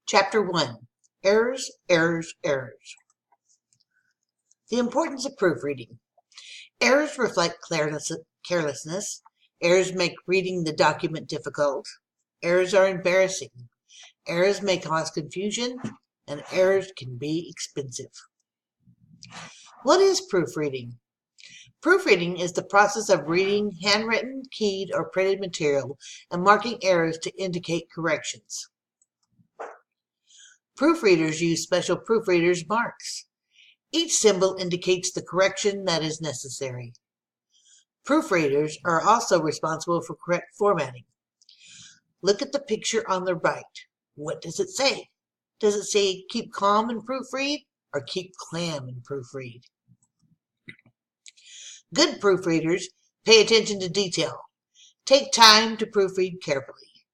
Chapter 1. Errors, Errors, Errors. The importance of proofreading. Errors reflect carelessness. Errors make reading the document difficult. Errors are embarrassing. Errors may cause confusion, and errors can be expensive. What is proofreading? Proofreading is the process of reading handwritten, keyed, or printed material and marking errors to indicate corrections. Proofreaders use special proofreaders' marks. Each symbol indicates the correction that is necessary. Proofreaders are also responsible for correct formatting. Look at the picture on the right. What does it say? Does it say keep calm and proofread or keep clam and proofread? Good proofreaders pay attention to detail. Take time to proofread carefully.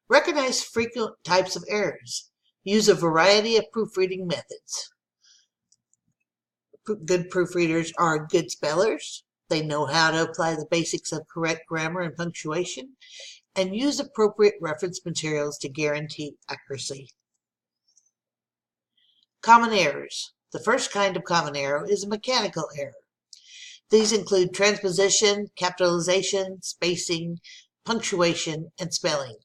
Recognize frequent types of errors. Use a variety of proofreading methods. Good proofreaders are good spellers. They know how to apply the basics of correct grammar and punctuation, and use appropriate reference materials to guarantee accuracy. Common errors. The first kind of common error is a mechanical error. These include transposition, capitalization, spacing, punctuation, and spelling.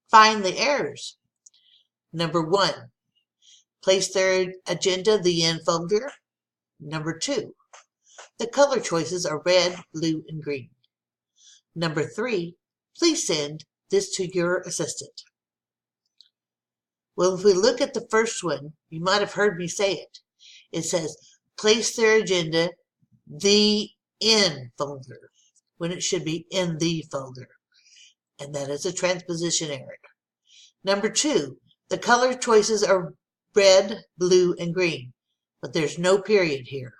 Find the errors. Number 1. Place their agenda the in folder. Number 2. The color choices are red, blue, and green. Number 3. Please send this to your assistant. Well, if we look at the first one, you might have heard me say it. It says, place their agenda the in folder, when it should be in the folder. And that is a transposition error. Number 2, the color choices are red, blue, and green, but there's no period here.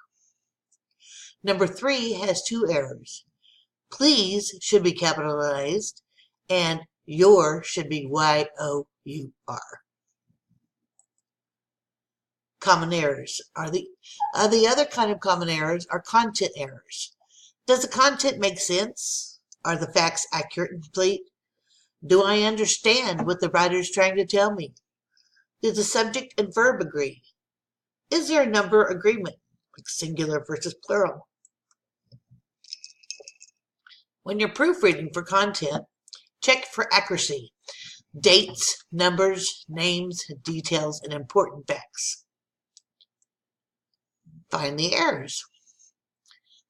Number 3 has 2 errors. Please should be capitalized, and your should be Y-O-U-R. Common errors are the other kind of common errors are content errors. Does the content make sense? Are the facts accurate and complete? Do I understand what the writer is trying to tell me? Do the subject and verb agree? Is there a number agreement, like singular versus plural? When you're proofreading for content, check for accuracy. Dates, numbers, names, details, and important facts. Find the errors.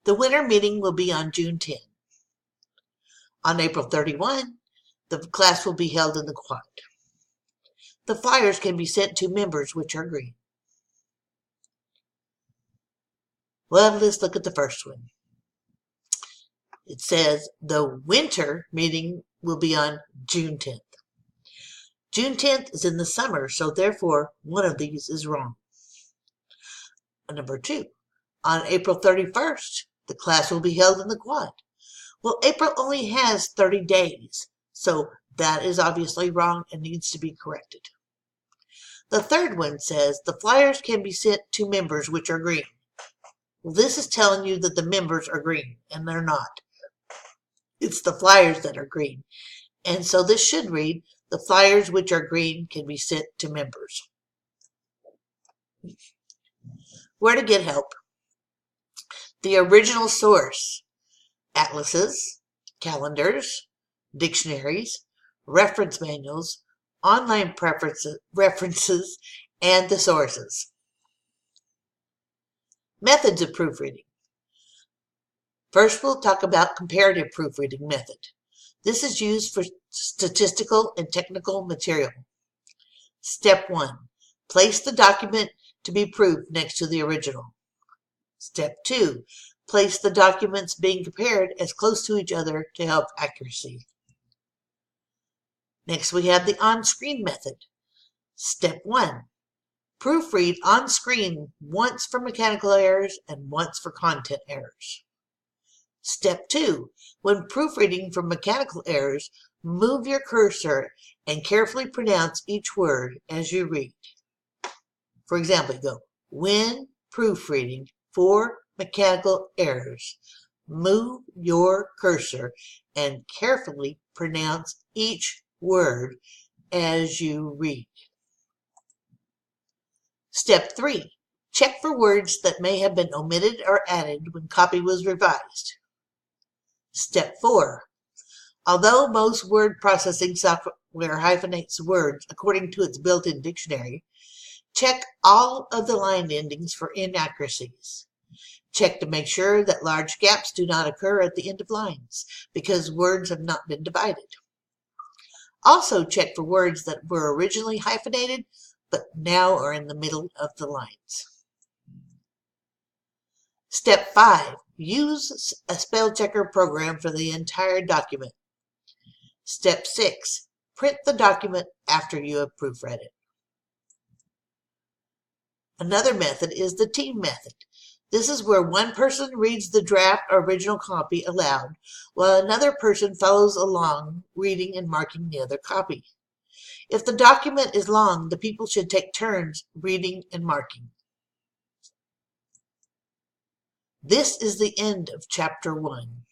The winter meeting will be on June 10. On April 31, the class will be held in the quad. The flyers can be sent to members which are green. Well, let's look at the first one. It says the winter meeting will be on June 10th. June 10th is in the summer, so therefore one of these is wrong. Number 2, on April 31st, the class will be held in the quad. Well, April only has 30 days, so that is obviously wrong and needs to be corrected. The third one says the flyers can be sent to members which are green. Well, this is telling you that the members are green, and they're not. It's the flyers that are green. And so this should read, the flyers which are green can be sent to members. Where to get help? The original source: atlases, calendars, dictionaries, reference manuals, online references, and thesaurus. Methods of proofreading. First, we'll talk about comparative proofreading method. This is used for statistical and technical material. Step 1. Place the document to be proofed next to the original. Step 2. Place the documents being compared as close to each other to help accuracy. Next, we have the on-screen method. Step 1. Proofread on screen once for mechanical errors and once for content errors. Step 2. When proofreading for mechanical errors, move your cursor and carefully pronounce each word as you read. For example, you go, when proofreading for mechanical errors, move your cursor and carefully pronounce each word as you read. Step 3. Check for words that may have been omitted or added when copy was revised. Step 4. Although most word processing software hyphenates words according to its built-in dictionary, check all of the line endings for inaccuracies. Check to make sure that large gaps do not occur at the end of lines because words have not been divided. Also check for words that were originally hyphenated but now are in the middle of the lines. Step 5. Use a spell checker program for the entire document. Step 6. Print the document after you have proofread it. Another method is the team method. This is where one person reads the draft or original copy aloud, while another person follows along, reading and marking the other copy. If the document is long, the people should take turns reading and marking. This is the end of Chapter 1.